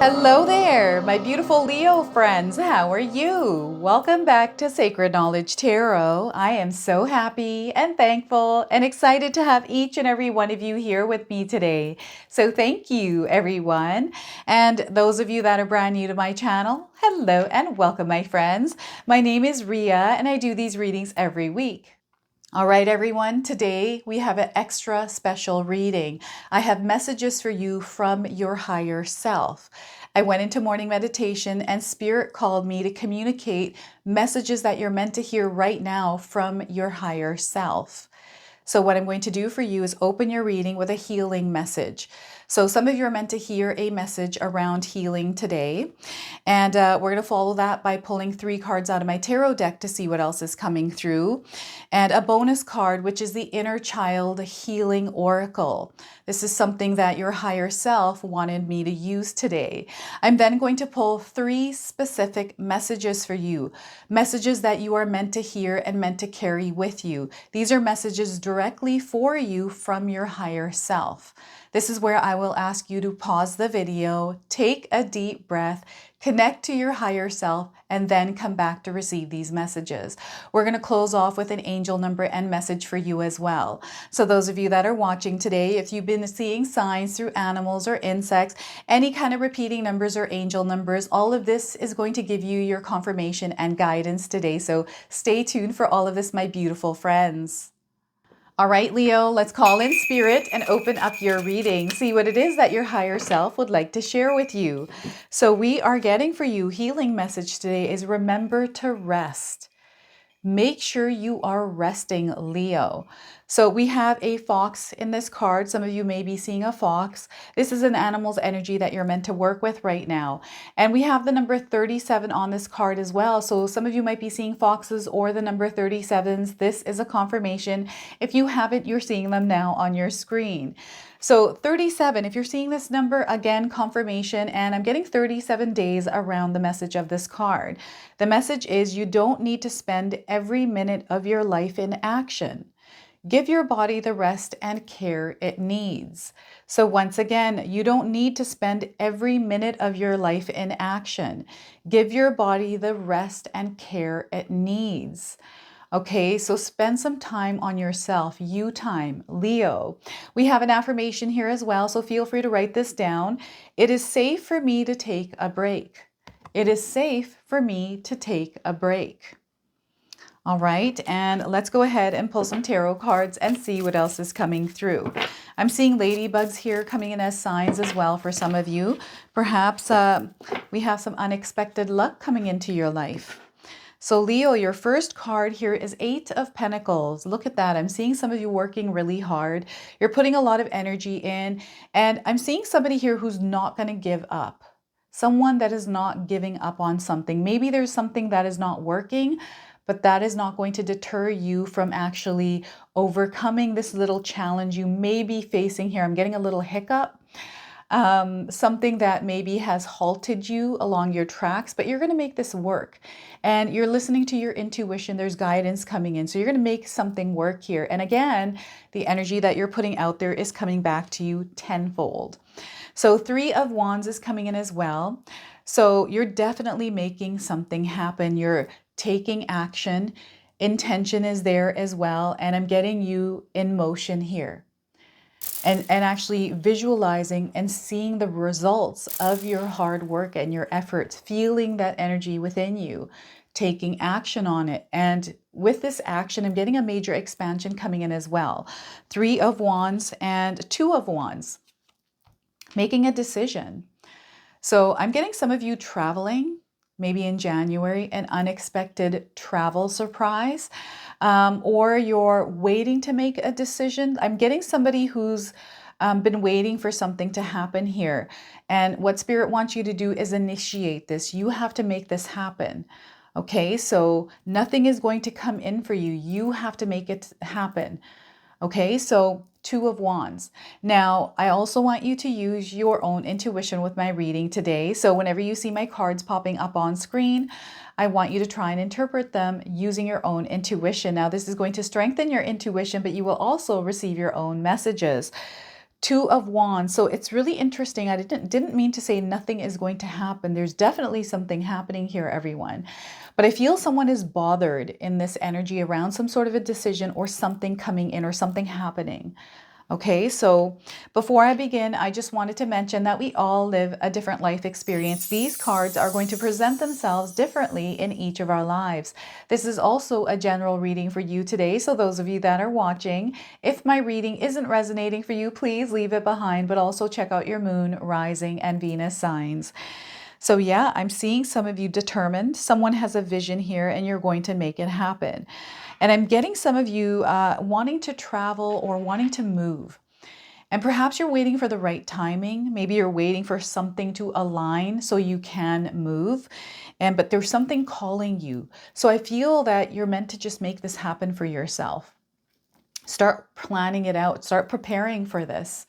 Hello there, my beautiful Leo friends. How are you? Welcome back to Sacred Knowledge Tarot. I am so happy and thankful and excited to have each and every one of you here with me today. So thank you, everyone. And those of you that are brand new to my channel, hello and welcome, my friends. My name is Ria and I do these readings every week. All right, everyone, today we have an extra special reading. I have messages for you from your higher self. I went into morning meditation and Spirit called me to communicate messages that you're meant to hear right now from your higher self. So what I'm going to do for you is open your reading with a healing message. So some of you are meant to hear a message around healing today. And we're going to follow that by pulling 3 cards out of my tarot deck to see what else is coming through. And a bonus card, which is the Inner Child Healing Oracle. This is something that your higher self wanted me to use today. I'm then going to pull 3 specific messages for you. Messages that you are meant to hear and meant to carry with you. These are messages directly for you from your higher self. This is where I will ask you to pause the video, take a deep breath, connect to your higher self, and then come back to receive these messages. We're going to close off with an angel number and message for you as well. So those of you that are watching today, if you've been seeing signs through animals or insects, any kind of repeating numbers or angel numbers, all of this is going to give you your confirmation and guidance today. So stay tuned for all of this, my beautiful friends. All right, Leo, let's call in Spirit and open up your reading. See what it is that your higher self would like to share with you. So we are getting for you, healing message today is remember to rest. Make sure you are resting, Leo. So we have a fox in this card. Some of you may be seeing a fox. This is an animal's energy that you're meant to work with right now. And we have the number 37 on this card as well. So some of you might be seeing foxes or the number 37s. This is a confirmation. If you haven't, you're seeing them now on your screen. So 37, if you're seeing this number, again, confirmation, and I'm getting 37 days around the message of this card. The message is you don't need to spend every minute of your life in action. Give your body the rest and care it needs. So once again, you don't need to spend every minute of your life in action. Give your body the rest and care it needs. Okay, so spend some time on yourself, you time, Leo. We have an affirmation here as well, so feel free to write this down. It is safe for me to take a break. It is safe for me to take a break. All right, and let's go ahead and pull some tarot cards and see what else is coming through. I'm seeing ladybugs here coming in as signs as well for some of you. Perhaps we have some unexpected luck coming into your life. So Leo, your first card here is 8 of Pentacles. Look at that. I'm seeing some of you working really hard. You're putting a lot of energy in. And I'm seeing somebody here who's not going to give up. Someone that is not giving up on something. Maybe there's something that is not working, but that is not going to deter you from actually overcoming this little challenge you may be facing here. I'm getting a little hiccup. Something that maybe has halted you along your tracks, but you're going to make this work. And you're listening to your intuition. There's guidance coming in. So you're going to make something work here. And again, the energy that you're putting out there is coming back to you tenfold. So 3 of Wands is coming in as well. So you're definitely making something happen. You're taking action. Intention is there as well. And I'm getting you in motion here. And actually visualizing and seeing the results of your hard work and your efforts, feeling that energy within you, taking action on it. And with this action, I'm getting a major expansion coming in as well. 3 of Wands and 2 of Wands, making a decision. So I'm getting some of you traveling, maybe in January, an unexpected travel surprise, or you're waiting to make a decision. I'm getting somebody who's been waiting for something to happen here. And what Spirit wants you to do is initiate this. You have to make this happen. Okay, so nothing is going to come in for you. You have to make it happen. Okay, so 2 of Wands. Now, I also want you to use your own intuition with my reading today. So whenever you see my cards popping up on screen, I want you to try and interpret them using your own intuition. Now, this is going to strengthen your intuition, but you will also receive your own messages. Two of Wands. So it's really interesting. I didn't mean to say nothing is going to happen. There's definitely something happening here, everyone. But I feel someone is bothered in this energy around some sort of a decision or something coming in or something happening. Okay, so before I begin, I just wanted to mention that we all live a different life experience. These cards are going to present themselves differently in each of our lives. This is also a general reading for you today. So those of you that are watching, if my reading isn't resonating for you, please leave it behind, but also check out your moon, rising, and Venus signs. So yeah, I'm seeing some of you determined. Someone has a vision here and you're going to make it happen. And I'm getting some of you wanting to travel or wanting to move. And perhaps you're waiting for the right timing. Maybe you're waiting for something to align so you can move. But there's something calling you. So I feel that you're meant to just make this happen for yourself. Start planning it out. Start preparing for this.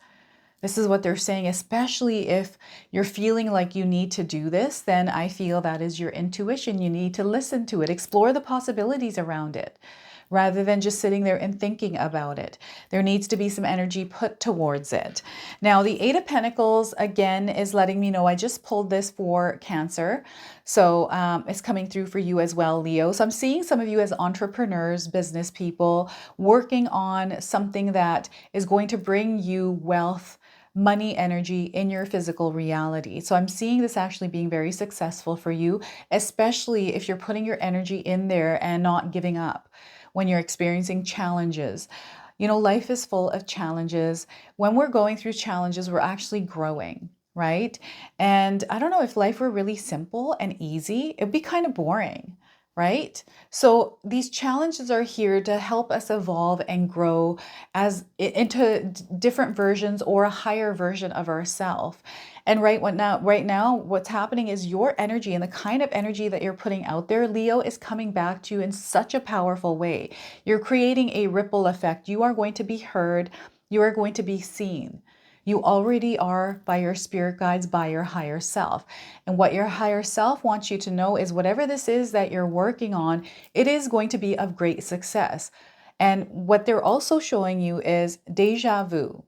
This is what they're saying, especially if you're feeling like you need to do this, then I feel that is your intuition. You need to listen to it, explore the possibilities around it, rather than just sitting there and thinking about it. There needs to be some energy put towards it. Now, the Eight of Pentacles, again, is letting me know I just pulled this for Cancer. So it's coming through for you as well, Leo. So I'm seeing some of you as entrepreneurs, business people, working on something that is going to bring you wealth, money energy in your physical reality. So I'm seeing this actually being very successful for you, especially if you're putting your energy in there and not giving up when you're experiencing challenges. You know, life is full of challenges. When we're going through challenges, we're actually growing, right? And I don't know, if life were really simple and easy, it'd be kind of boring, right? So these challenges are here to help us evolve and grow as into different versions or a higher version of ourselves. And right now, what's happening is your energy and the kind of energy that you're putting out there, Leo, is coming back to you in such a powerful way. You're creating a ripple effect. You are going to be heard. You are going to be seen. You already are by your spirit guides, by your higher self. And what your higher self wants you to know is whatever this is that you're working on, it is going to be of great success. And what they're also showing you is déjà vu.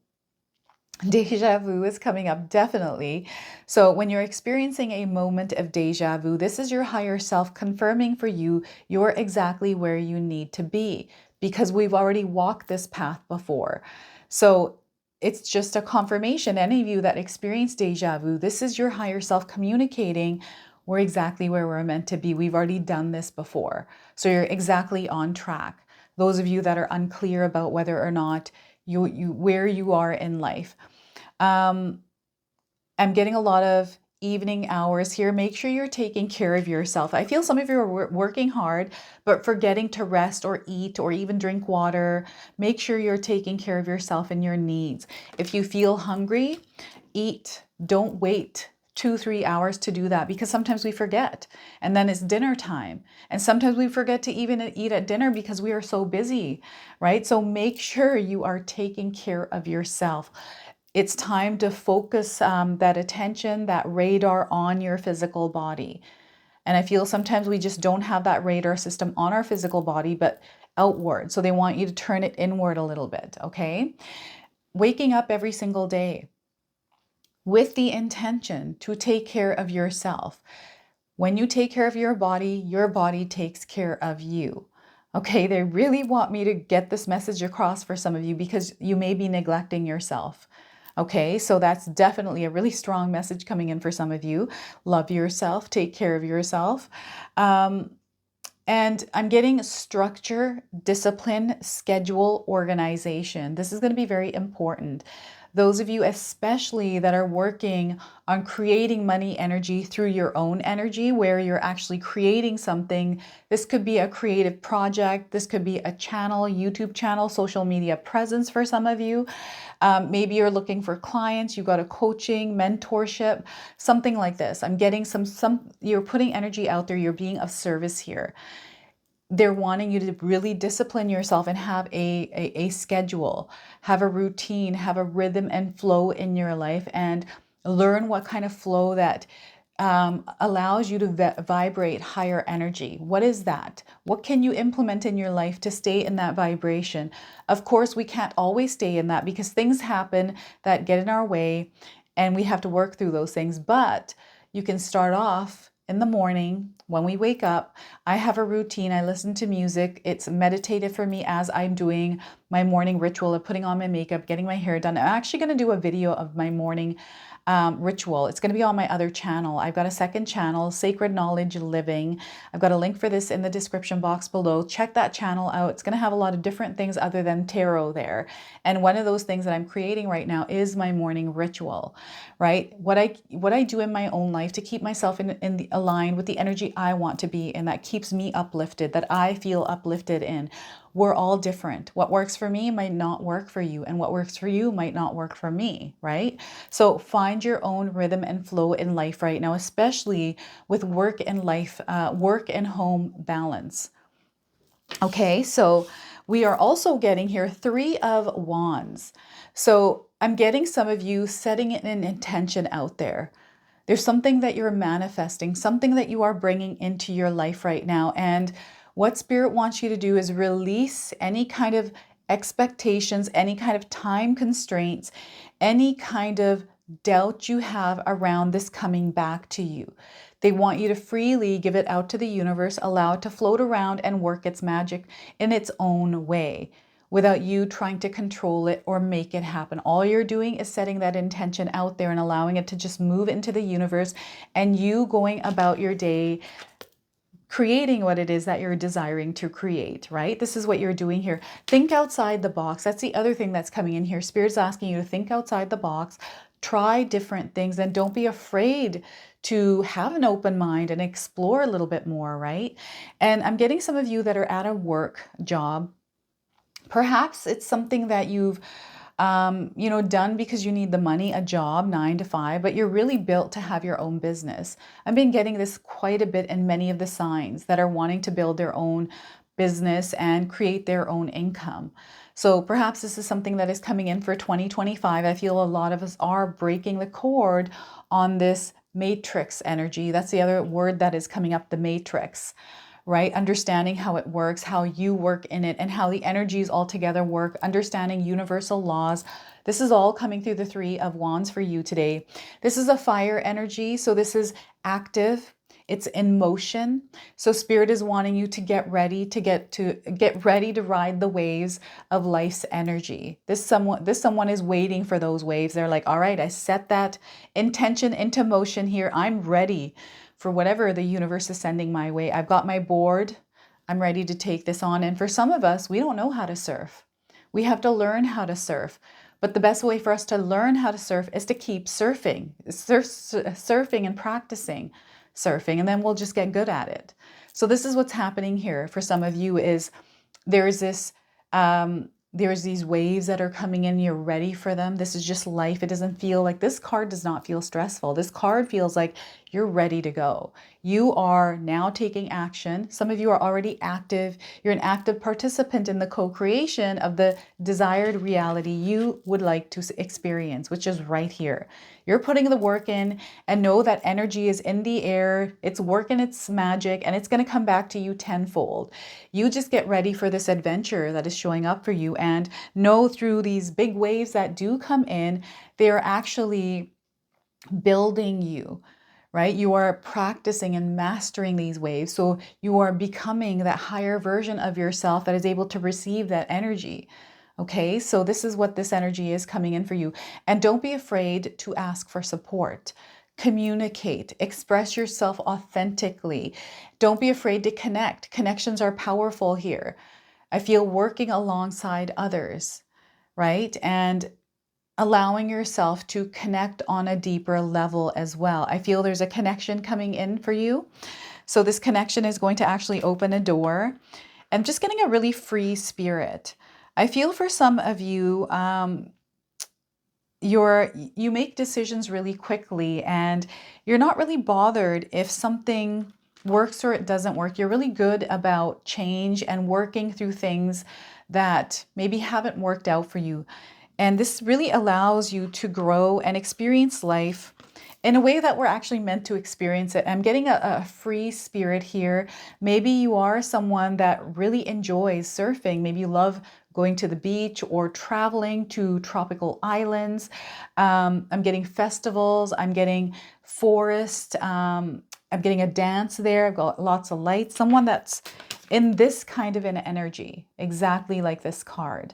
Deja vu is coming up, definitely. So when you're experiencing a moment of deja vu, this is your higher self confirming for you you're exactly where you need to be, because we've already walked this path before. So it's just a confirmation. Any of you that experience deja vu, this is your higher self communicating we're exactly where we're meant to be. We've already done this before. So you're exactly on track. Those of you that are unclear about whether or not where you are in life. I'm getting a lot of evening hours here. Make sure you're taking care of yourself. I feel some of you are working hard, but forgetting to rest or eat or even drink water. Make sure you're taking care of yourself and your needs. If you feel hungry, eat. Don't wait 2-3 hours to do that, because sometimes we forget and then it's dinner time. And sometimes we forget to even eat at dinner because we are so busy, right? So make sure you are taking care of yourself. It's time to focus that attention, that radar on your physical body. And I feel sometimes we just don't have that radar system on our physical body, but outward. So they want you to turn it inward a little bit, okay? Waking up every single day with the intention to take care of yourself. When you take care of your body takes care of you. Okay, they really want me to get this message across for some of you because you may be neglecting yourself. Okay, so that's definitely a really strong message coming in for some of you. Love yourself, take care of yourself. And I'm getting structure, discipline, schedule, organization. This is going to be very important. Those of you especially that are working on creating money energy through your own energy, where you're actually creating something. This could be a creative project. This could be a channel, YouTube channel, social media presence for some of you. Maybe you're looking for clients. You got a coaching, mentorship, something like this. I'm getting you're putting energy out there. You're being of service here. They're wanting you to really discipline yourself and have a schedule, have a routine, have a rhythm and flow in your life, and learn what kind of flow that allows you to vibrate higher energy. What is that? What can you implement in your life to stay in that vibration? Of course, we can't always stay in that because things happen that get in our way and we have to work through those things. But you can start off in the morning when we wake up. I have a routine. I listen to music. It's meditative for me as I'm doing my morning ritual of putting on my makeup, getting my hair done. I'm actually going to do a video of my morning ritual. It's going to be on my other channel. I've got a second channel, Sacred Knowledge Living. I've got a link for this in the description box below. Check that channel out. It's going to have a lot of different things other than tarot there. And one of those things that I'm creating right now is my morning ritual, right? What I do in my own life to keep myself aligned with the energy I want to be in, that keeps me uplifted, that I feel uplifted in. We're all different. What works for me might not work for you, and what works for you might not work for me, right? So find your own rhythm and flow in life right now, especially with work and life, work and home balance. Okay, so we are also getting here 3 of Wands. So I'm getting some of you setting an intention out there. There's something that you're manifesting, something that you are bringing into your life right now. And what Spirit wants you to do is release any kind of expectations, any kind of time constraints, any kind of doubt you have around this coming back to you. They want you to freely give it out to the universe, allow it to float around and work its magic in its own way, without you trying to control it or make it happen. All you're doing is setting that intention out there and allowing it to just move into the universe, and you going about your day creating what it is that you're desiring to create, right? This is what you're doing here. Think outside the box. That's the other thing that's coming in here. Spirit's asking you to think outside the box, try different things, and don't be afraid to have an open mind and explore a little bit more, right? And I'm getting some of you that are at a work job. Perhaps it's something that you've done because you need the money, a job, 9 to 5, but you're really built to have your own business. I've been getting this quite a bit in many of the signs that are wanting to build their own business and create their own income. So perhaps this is something that is coming in for 2025. I feel a lot of us are breaking the cord on this matrix energy. That's the other word that is coming up, the matrix. Right? Understanding how it works, how you work in it, and how the energies all together work, understanding universal laws. This is all coming through the 3 of Wands for you today. This is a fire energy, so this is active. It's in motion. So Spirit is wanting you to get ready to ride the waves of life's energy. This someone is waiting for those waves. They're like, all right, I set that intention into motion here. I'm ready for whatever the universe is sending my way. I've got my board. I'm ready to take this on. And for some of us, we don't know how to surf. We have to learn how to surf. But the best way for us to learn how to surf is to keep surfing and practicing surfing, and then we'll just get good at it. So this is what's happening here for some of you is there's these waves that are coming in. You're ready for them. This is just life. It doesn't feel like, this card does not feel stressful. This card feels like you're ready to go. You are now taking action. Some of you are already active. You're an active participant in the co-creation of the desired reality you would like to experience, which is right here. You're putting the work in, and know that energy is in the air. It's working its magic, and it's going to come back to you tenfold. You just get ready for this adventure that is showing up for you, and know through these big waves that do come in, they are actually building you. Right? You are practicing and mastering these waves. So you are becoming that higher version of yourself that is able to receive that energy. Okay, so this is what this energy is coming in for you. And don't be afraid to ask for support. Communicate, express yourself authentically. Don't be afraid to connect. Connections are powerful here. I feel working alongside others, right? And allowing yourself to connect on a deeper level as well. I feel there's a connection coming in for you. So this connection is going to actually open a door. I'm just getting a really free spirit. I feel for some of you, you make decisions really quickly, and you're not really bothered if something works or it doesn't work. You're really good about change and working through things that maybe haven't worked out for you. And this really allows you to grow and experience life in a way that we're actually meant to experience it. I'm getting a free spirit here. Maybe you are someone that really enjoys surfing. Maybe you love going to the beach or traveling to tropical islands. I'm getting festivals. I'm getting forest. I'm getting a dance there. I've got lots of lights. Someone that's in this kind of an energy, exactly like this card.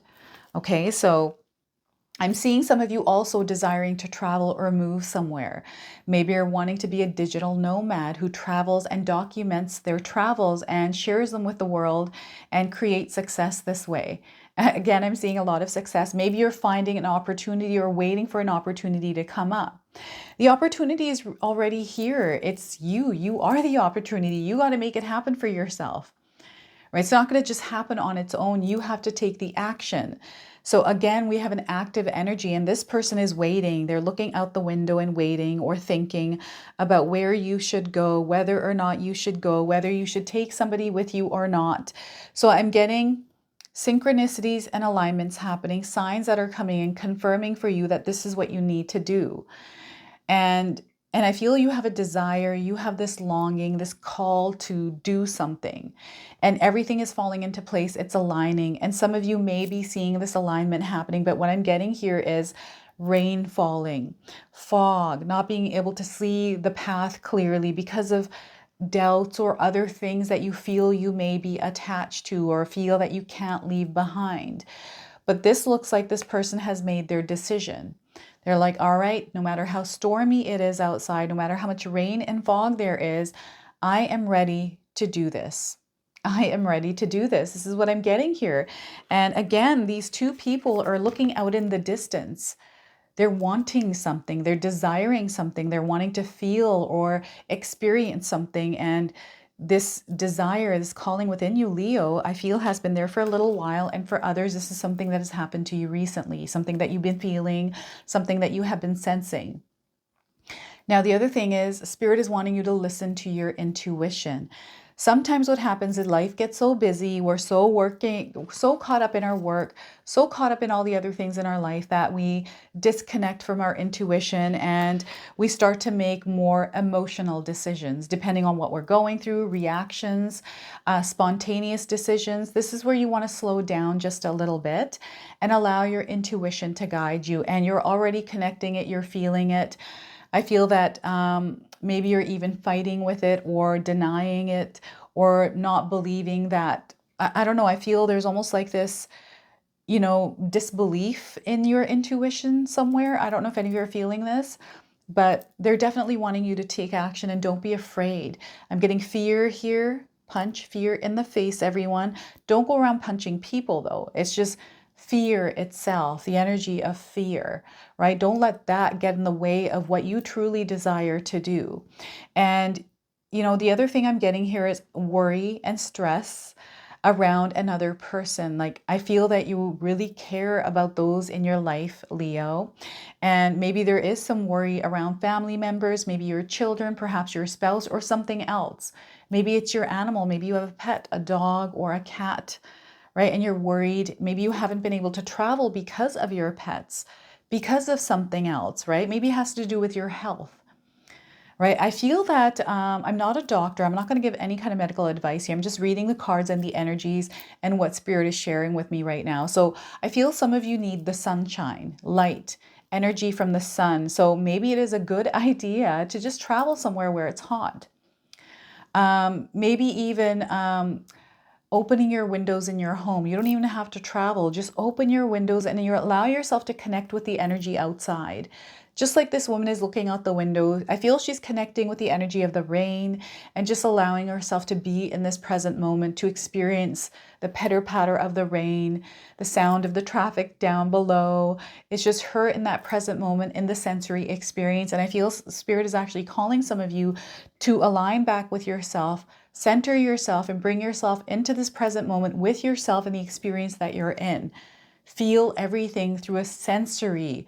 Okay, so I'm seeing some of you also desiring to travel or move somewhere. Maybe you're wanting to be a digital nomad who travels and documents their travels and shares them with the world and creates success this way. Again, I'm seeing a lot of success. Maybe you're finding an opportunity or waiting for an opportunity to come up. The opportunity is already here. It's you. You are the opportunity. You got to make it happen for yourself. Right? It's not going to just happen on its own. You have to take the action. So again, we have an active energy, and this person is waiting. They're looking out the window and waiting or thinking about where you should go, whether or not you should go, whether you should take somebody with you or not. So I'm getting synchronicities and alignments happening, signs that are coming and confirming for you that this is what you need to do. And I feel you have a desire, you have this longing, this call to do something, and everything is falling into place. It's aligning. And some of you may be seeing this alignment happening, but what I'm getting here is rain falling, fog, not being able to see the path clearly because of doubts or other things that you feel you may be attached to or feel that you can't leave behind. But this looks like this person has made their decision. They're like, all right, no matter how stormy it is outside, no matter how much rain and fog there is, I am ready to do this. I am ready to do this. This is what I'm getting here. And again, these two people are looking out in the distance. They're wanting something. They're desiring something. They're wanting to feel or experience something. And this desire, this calling within you, Leo, I feel has been there for a little while. And for others, this is something that has happened to you recently, something that you've been feeling, something that you have been sensing. Now, the other thing is Spirit is wanting you to listen to your intuition. Sometimes what happens is life gets so busy, we're so caught up in our work, so caught up in all the other things in our life that we disconnect from our intuition and we start to make more emotional decisions depending on what we're going through, reactions, spontaneous decisions. This is where you want to slow down just a little bit and allow your intuition to guide you. And you're already connecting it, you're feeling it. I feel that maybe you're even fighting with it or denying it or not believing that. I don't know. I feel there's almost like this, disbelief in your intuition somewhere. I don't know if any of you are feeling this, but they're definitely wanting you to take action and don't be afraid. I'm getting fear here. Punch fear in the face, everyone. Don't go around punching people, though. It's just fear itself, the energy of fear, right? Don't let that get in the way of what you truly desire to do. And, the other thing I'm getting here is worry and stress around another person. Like, I feel that you really care about those in your life, Leo. And maybe there is some worry around family members, maybe your children, perhaps your spouse, or something else. Maybe it's your animal. Maybe you have a pet, a dog or a cat, right? And you're worried. Maybe you haven't been able to travel because of your pets, because of something else, right? Maybe it has to do with your health, right? I feel that I'm not a doctor. I'm not going to give any kind of medical advice here. I'm just reading the cards and the energies and what Spirit is sharing with me right now. So I feel some of you need the sunshine, light, energy from the sun. So maybe it is a good idea to just travel somewhere where it's hot. Maybe even opening your windows in your home. You don't even have to travel. Just open your windows and you allow yourself to connect with the energy outside. Just like this woman is looking out the window, I feel she's connecting with the energy of the rain and just allowing herself to be in this present moment, to experience the pitter-patter of the rain, the sound of the traffic down below. It's just her in that present moment in the sensory experience. And I feel Spirit is actually calling some of you to align back with yourself, center yourself, and bring yourself into this present moment with yourself and the experience that you're in. Feel everything through a sensory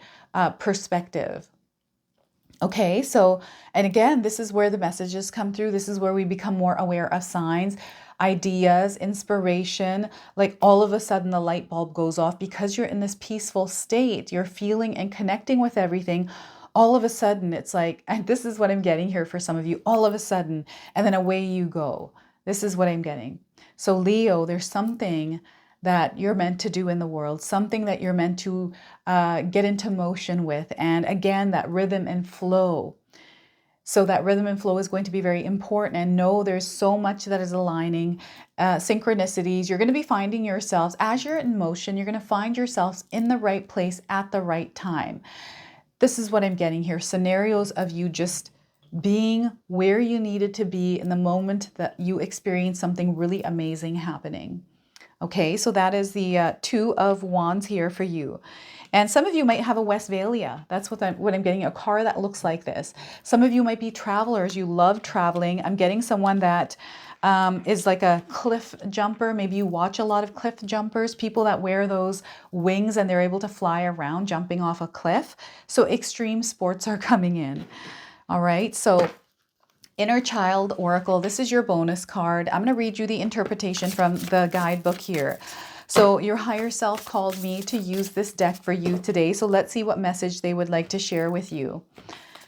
perspective. Okay, so, and again, this is where the messages come through. This is where we become more aware of signs, ideas, inspiration. Like all of a sudden the light bulb goes off because you're in this peaceful state. You're feeling and connecting with everything. all of a sudden it's like, and this is what I'm getting here for some of you, all of a sudden, and then away you go. This is what I'm getting. So Leo, there's something that you're meant to do in the world, something that you're meant to get into motion with. And again, that rhythm and flow. So that rhythm and flow is going to be very important. And know there's so much that is aligning, synchronicities. You're going to be finding yourselves, as you're in motion, you're going to find yourselves in the right place at the right time. This is what I'm getting here. Scenarios of you just being where you needed to be in the moment that you experience something really amazing happening. Okay, so that is the Two of Wands here for you. And some of you might have a Westphalia. That's what I'm getting, a car that looks like this. Some of you might be travelers. You love traveling. I'm getting someone that is like a cliff jumper. Maybe you watch a lot of cliff jumpers, people that wear those wings and they're able to fly around jumping off a cliff. So extreme sports are coming in. All right, so Inner Child Oracle, this is your bonus card. I'm going to read you the interpretation from the guidebook here. So your higher self called me to use this deck for you today. So let's see what message they would like to share with you.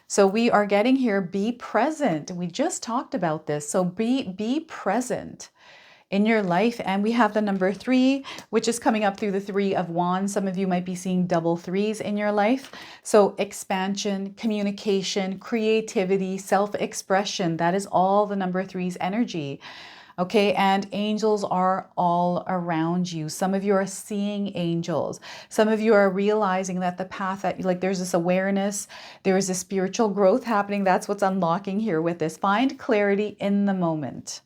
So we are getting here, be present. We just talked about this. So be present in your life. And we have the number 3, which is coming up through the 3 of Wands. Some of you might be seeing double 3s in your life. So expansion, communication, creativity, self-expression, that is all the number 3's energy. Okay, and angels are all around you. Some of you are seeing angels. Some of you are realizing that the path that, like, there's this awareness, there is a spiritual growth happening. That's what's unlocking here with this. Find clarity in the moment.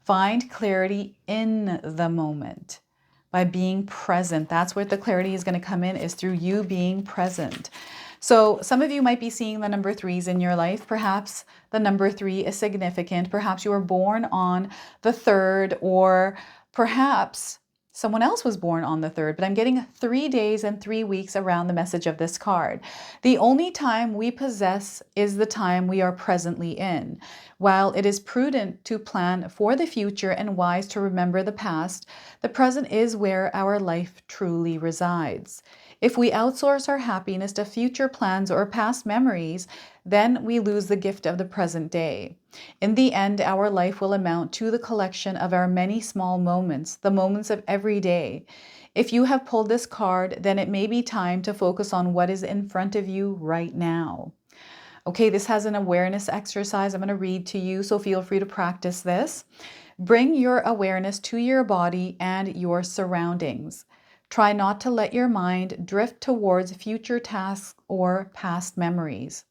Find clarity in the moment by being present. That's where the clarity is going to come in, is through you being present. So some of you might be seeing the number 3s in your life. Perhaps the number 3 is significant. Perhaps you were born on the 3rd, or perhaps someone else was born on the 3rd, but I'm getting 3 days and 3 weeks around the message of this card. The only time we possess is the time we are presently in. While it is prudent to plan for the future and wise to remember the past, the present is where our life truly resides. If we outsource our happiness to future plans or past memories, then we lose the gift of the present day. In the end, our life will amount to the collection of our many small moments, the moments of every day. If you have pulled this card, then it may be time to focus on what is in front of you right now. Okay, this has an awareness exercise I'm going to read to you, so feel free to practice this. Bring your awareness to your body and your surroundings. Try not to let your mind drift towards future tasks or past memories.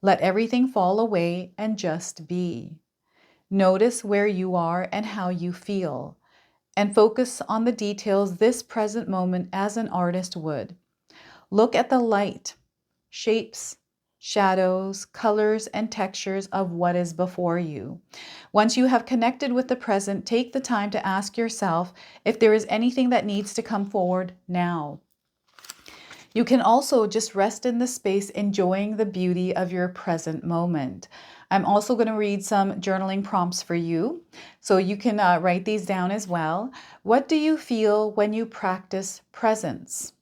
Let everything fall away and just be. Notice where you are and how you feel, and focus on the details this present moment as an artist would. Look at the light, shapes, shadows, colors, and textures of what is before you. Once you have connected with the present, take the time to ask yourself if there is anything that needs to come forward now. You can also just rest in the space, enjoying the beauty of your present moment. I'm also going to read some journaling prompts for you, so you can write these down as well. What do you feel when you practice presence?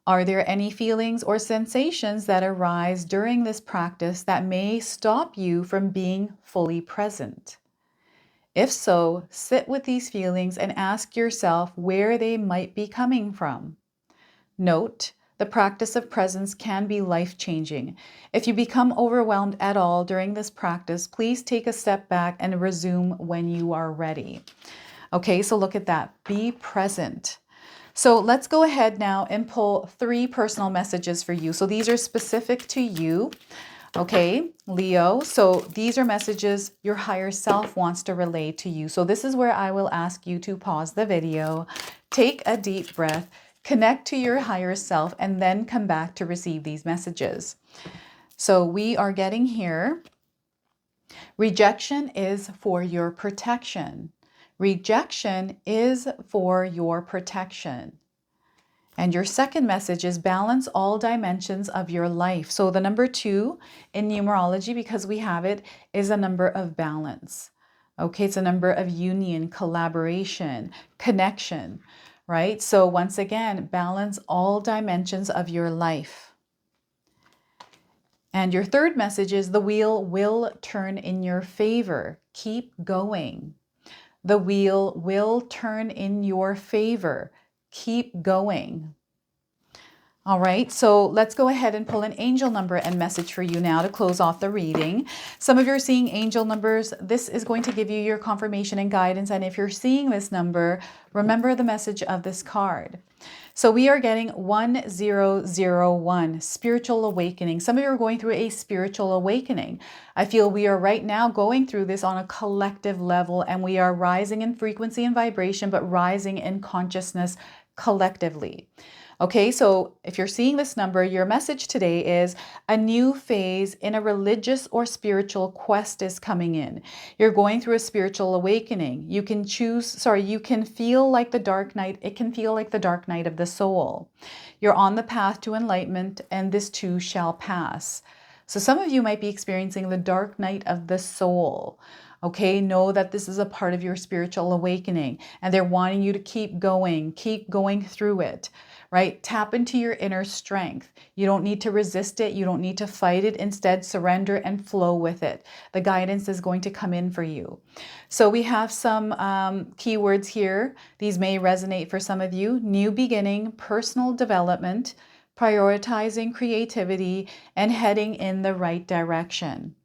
Are there any feelings or sensations that arise during this practice that may stop you from being fully present? If so, sit with these feelings and ask yourself where they might be coming from. Note, the practice of presence can be life-changing. If you become overwhelmed at all during this practice, please take a step back and resume when you are ready. Okay, so look at that. Be present. So let's go ahead now and pull 3 personal messages for you. So these are specific to you. Okay, Leo. So these are messages your higher self wants to relay to you. So this is where I will ask you to pause the video, take a deep breath, connect to your higher self, and then come back to receive these messages. So we are getting here. Rejection is for your protection. Rejection is for your protection. And your second message is balance all dimensions of your life. So the number 2 in numerology, because we have it, is a number of balance. Okay, it's a number of union, collaboration, connection, right? So once again, balance all dimensions of your life. And your third message is the wheel will turn in your favor. Keep going. The wheel will turn in your favor. Keep going. All right, so let's go ahead and pull an angel number and message for you now to close off the reading. Some of you are seeing angel numbers. This is going to give you your confirmation and guidance. And if you're seeing this number, remember the message of this card. So we are getting 1001, spiritual awakening. Some of you are going through a spiritual awakening. I feel we are right now going through this on a collective level, and we are rising in frequency and vibration, but rising in consciousness collectively. Okay, so if you're seeing this number, your message today is a new phase in a religious or spiritual quest is coming in. You're going through a spiritual awakening. You can you can feel like the dark night. It can feel like the dark night of the soul. You're on the path to enlightenment, and this too shall pass. So some of you might be experiencing the dark night of the soul. Okay, know that this is a part of your spiritual awakening, and they're wanting you to keep going through it. Right? Tap into your inner strength. You don't need to resist it. You don't need to fight it. Instead, surrender and flow with it. The guidance is going to come in for you. So we have some keywords here. These may resonate for some of you. New beginning, personal development, prioritizing creativity, and heading in the right direction.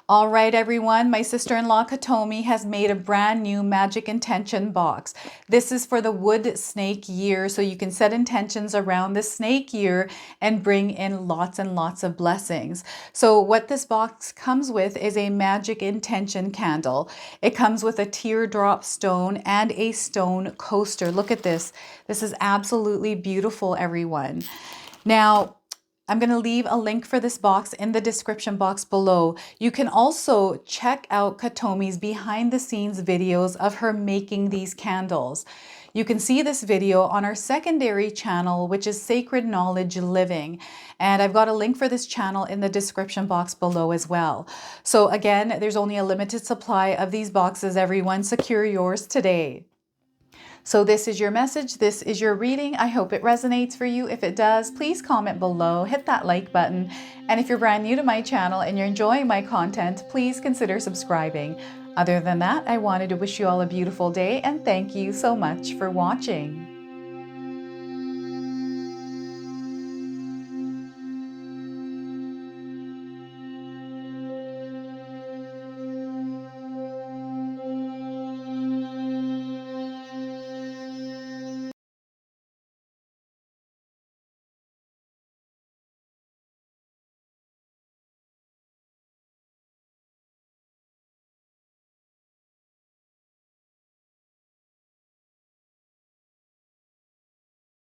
All right, everyone, my sister-in-law Katomi has made a brand new magic intention box. This is for the wood snake year, so you can set intentions around the snake year and bring in lots and lots of blessings. So what this box comes with is a magic intention candle. It comes with a teardrop stone and a stone coaster. Look at this. This is absolutely beautiful, everyone. Now, I'm going to leave a link for this box in the description box below. You can also check out Katomi's behind the scenes videos of her making these candles. You can see this video on our secondary channel, which is Sacred Knowledge Living. And I've got a link for this channel in the description box below as well. So again, there's only a limited supply of these boxes, everyone. Secure yours today. So this is your message. This is your reading. I hope it resonates for you. If it does, please comment below, hit that like button. And if you're brand new to my channel and you're enjoying my content, please consider subscribing. Other than that, I wanted to wish you all a beautiful day and thank you so much for watching.